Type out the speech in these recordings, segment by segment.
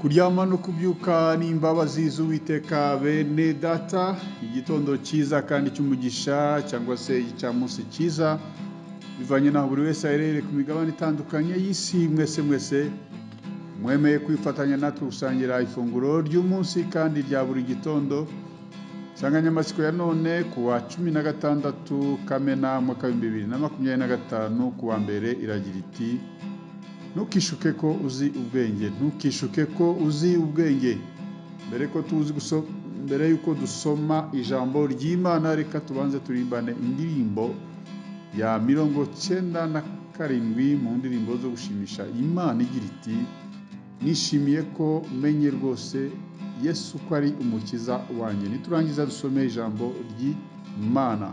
kuryama no kubyuka n'imbabazi z'Uwiteka bene data, igitondo cyiza kandi cy'umugisha cyangwa se igicamunsi cyiza bivanye naho buri wese aherereye ku migabane itandukanye y'isi. Mwese mwemeye kwifatanya natwe gusangira ifunguro ry'umunsi kandi rya buri gitondo. Insanganyamatsiko ya none ku wa 16 Kamena mwaka wa 2025 ku wa mbere iragira iti ntukishuke ko uzi ubwenge, ntukishuke ko uzi ubwenge. Mbere yuko dusoma ijambo ry'Imana, reka tubanze turimbane indirimbo ya 97 mu ndirimbo zo gushimisha Imana igira iti nishimiye ko menye rwose Yesu ko ari umukiza wanjye. Niturangiza dusome ijambo ry'Imana.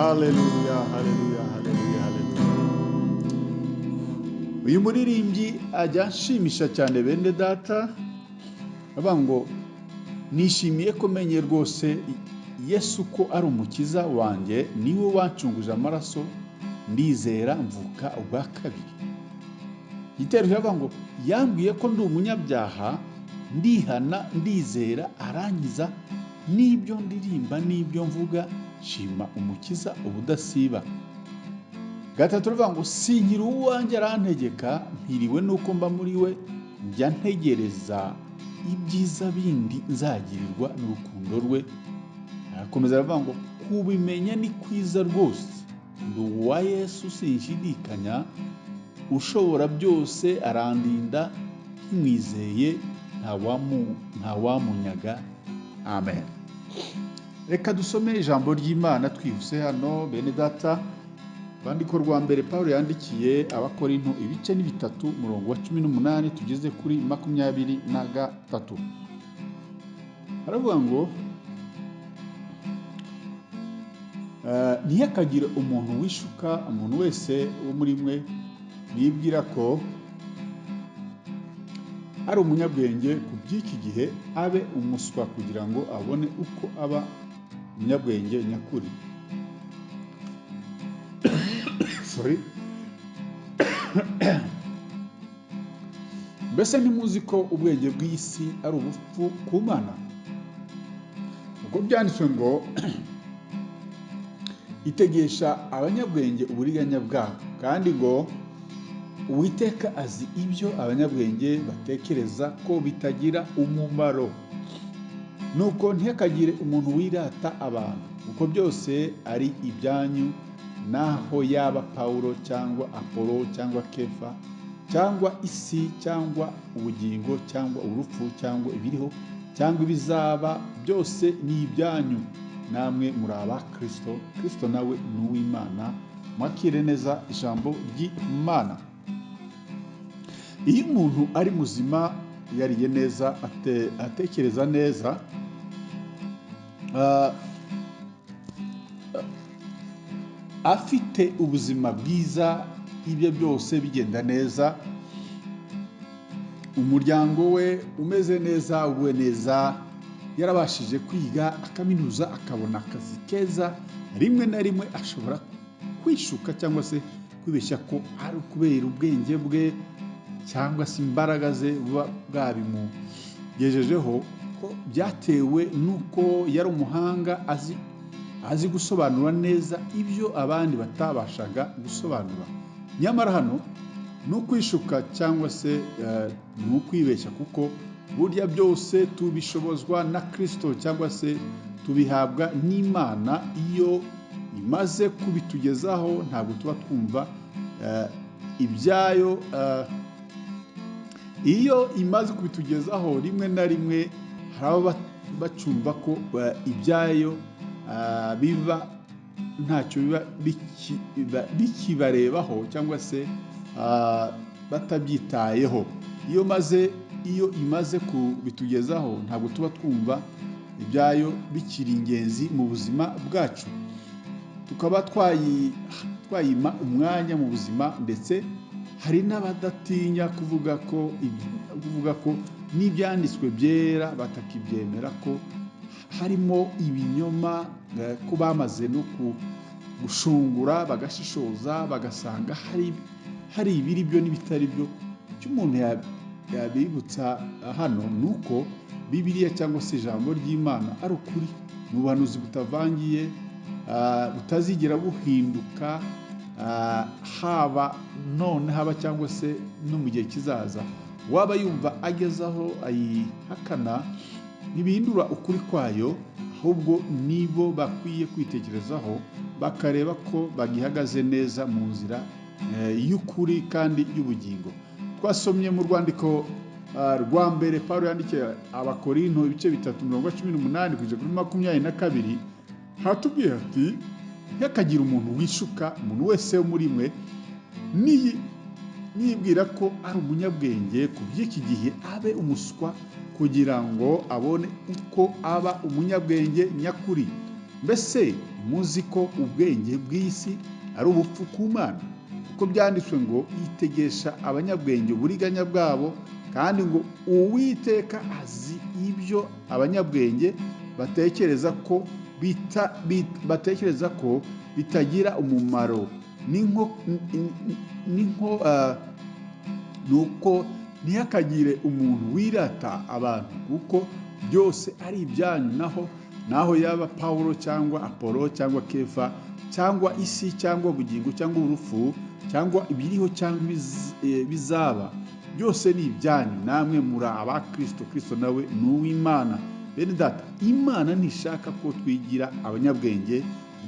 Haleluya, haleluya, haleluya, haleluya. Uyu muririmbyi ajya anshimisha cyane bene data, avuga ngo nishimiye ko menye rwose Yesu ko ari umukiza wanjye, niwe wancunguje amaraso, ndizera mvuka ubwa kabiri. Igitero kiravuga ngo yambwiye ko ndi umunyabyaha, ndihana, ndizera, arankiza, n'ibyo ndirimba n'ibyo mvuga shima umukiza ubudasiba. Gatatu ruvuga ngo sinkiri uwanjye arantegeka, mpiriwe nuko mba muri we, njya ntegereza ibyiza bindi nzagirirwa n'urukundo rwe. Arakomeza aravuga ngo kubimenya ni kwiza rwose, ndi uwa Yesu sinshidikanya, ushobora byose arandinda, nkimwizeye ntawamunyaga. Amen. Reka dusome ijambo ry'Imana twihuse hano bene data. Urwandiko rwa mbere Pawulo yandikiye Abakorinto ibice ni 3 umurongo wa 18 tugeze kuri 23. Aravuga ngo ntihakagire umuntu wishuka, umuntu wese wo muri mwe yibwira ko ari umunyabwenge ku by'iki gihe, abe umuswa kugira ngo abone uko aba umunyabwenge nyakuri. Mbese ntimuzi ko ubwenge bw'isi ari ubupfu ku Mana? Ubwo byanditswe ngo itegesha abanyabwenge uburiganya bwabo, kandi ngo Uwiteka azi ibyo abanyabwenge batekereza ko bitagira umumaro. Nuko ntihakagire umuntu wirata abantu, kuko byose ari ibyanyu, naho yaba Pawulo cyangwa Apolo cyangwa Kefa cyangwa isi cyangwa ubugingo cyangwa urupfu cyangwa ibiriho cyangwa ibizaba, byose ni ibyanyu, namwe muri aba Kristo, Kristo nawe ni uw'Imana. Mwakire neza ijambo ry'Imana. Iyo umuntu ari muzima, yariye neza, atekereza neza, afite ubuzima bwiza, ibyo byose bigenda neza, umuryango we umeze neza, uguwe neza, yarabashije kwiga akaminuza, akabona akazi keza, rimwe na rimwe ashobora kwishuka cyangwa se kwibeshya ko ari ukubera ubwenge bwe cyangwa se imbaraga ze buba bwabimugejejeho, ko byatewe n'uko yari umuhanga, azi gusobanura neza ibyo abandi batabashaga gusobanura. Nyamara hano ni ukwishuka cyangwa se ni ukwibeshya, kuko burya byose tubishobozwa na Kristo cyangwa se tubihabwa n'Imana. Iyo imaze kubitugezaho ntabwo tuba twumva ibyayo. Iyo imaze kubitugezaho, rimwe na rimwe hari abo bacumva ko ibyayo biba ntacyo biba bikibarebaho cyangwa se batabyitayeho. Iyo imaze kubitugezaho, ntabwo tuba twumva ibyayo bikiri ingenzi mu buzima bwacu, tukaba twayima umwanya mu buzima. Ndetse hari n'abadatinya kuvuga ko n'ibyanditswe byera batakibyemera, ko harimo ibinyoma, ko bamaze no gushungura bagashishoza bagasanga hari ibiri byo n'ibitari byo. Icyo umuntu yabibutsa hano ni uko Bibiliya cyangwa se ijambo ry'Imana ari ukuri, ni ubuhanuzi butavangiye, butazigera buhinduka, haba none haba cyangwa se no mu gihe kizaza. Waba yumva agezaho ayihakana, ntibihindura ukuri kwayo, ahubwo nibo bakwiye kwitekerezaho bakareba ko bagihagaze neza mu nzira y'ukuri kandi y'ubugingo. Twasomye mu rwandiko rwa mbere Pawulo yandikiye Abakorinto ibice 3:18 kugeza kuri 22, hatubwiye ati ntihakagire umuntu wishuka, umuntu wese wo muri mwe niyibwira ko ari umunyabwenge ku by'iki gihe, abe umuswa kugira ngo abone uko aba umunyabwenge nyakuri. mbese muzi ko ubwenge bw'isi ari ubupfu ku Mana, kuko byanditswe ngo yitegesha abanyabwenge uburiganya bwabo, kandi ngo Uwiteka azi ibyo abanyabwenge batekereza ko bitagira umumaro. Nuko ntihakagire umuntu wirata abantu, kuko byose ari ibyanyu, naho yaba Pawulo cyangwa Apolo cyangwa Kefa cyangwa isi cyangwa ubugingo cyangwa urupfu cyangwa ibiriho cyangwa bizaba, byose ni ibyanyu, namwe muri aba Kristo, Kristo nawe ni uw'Imana. Bene data, Imana ntishaka ko twigira abanyabwenge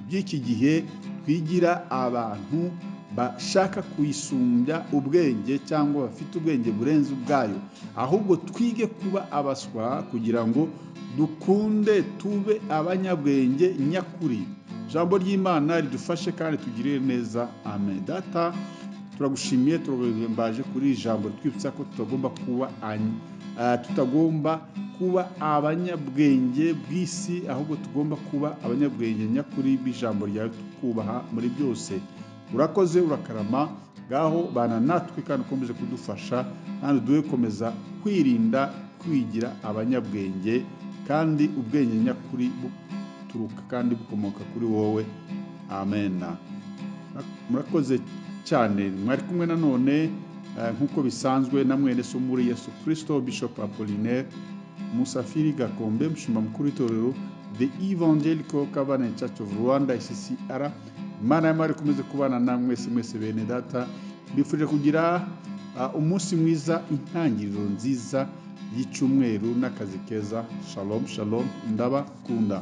by'iki gihe, twigira abantu bashaka kuyisumbya ubwenge cyangwa bafite ubwenge burenze ubwayo, ahubwo twige kuba abaswa kugira ngo dukunde tube abanyabwenge nyakuri. Ijambo ry'Imana ridufashe kandi tugirire neza. Amen. Data, turagushimiye, turagumbaje kuri ijambo twibutsa ko tutagomba kuba abanyabwenge bw'isi, ahubwo tugomba kuba abanyabwenge nyakuri b'ijambo ryawe, tukubaha muri byose. Urakoze, urakarama, ngaho bana natwe kandi ukomeze kudufasha, kandi duhe komeza kwirinda kwigira abanyabwenge, kandi ubwenge nyakuri buturuka kandi bukomoka kuri wowe. Amen. Murakoze cyane. Mwari kumwe nanone nk'uko bisanzwe na mwene so muri Yesu Kristo, Bishop Apollinaire Musafiri Gakombe, mushumba mukuru w'itorero The Evangelical Covenant Church of Rwanda ICCR. Imana y'amahoro ikomeze kubana namwe mwese bene data. Mbifurije kugira umunsi mwiza, intangiriro nziza y'icyumweru n'akazi keza. Shalom, shalom, ndabakunda.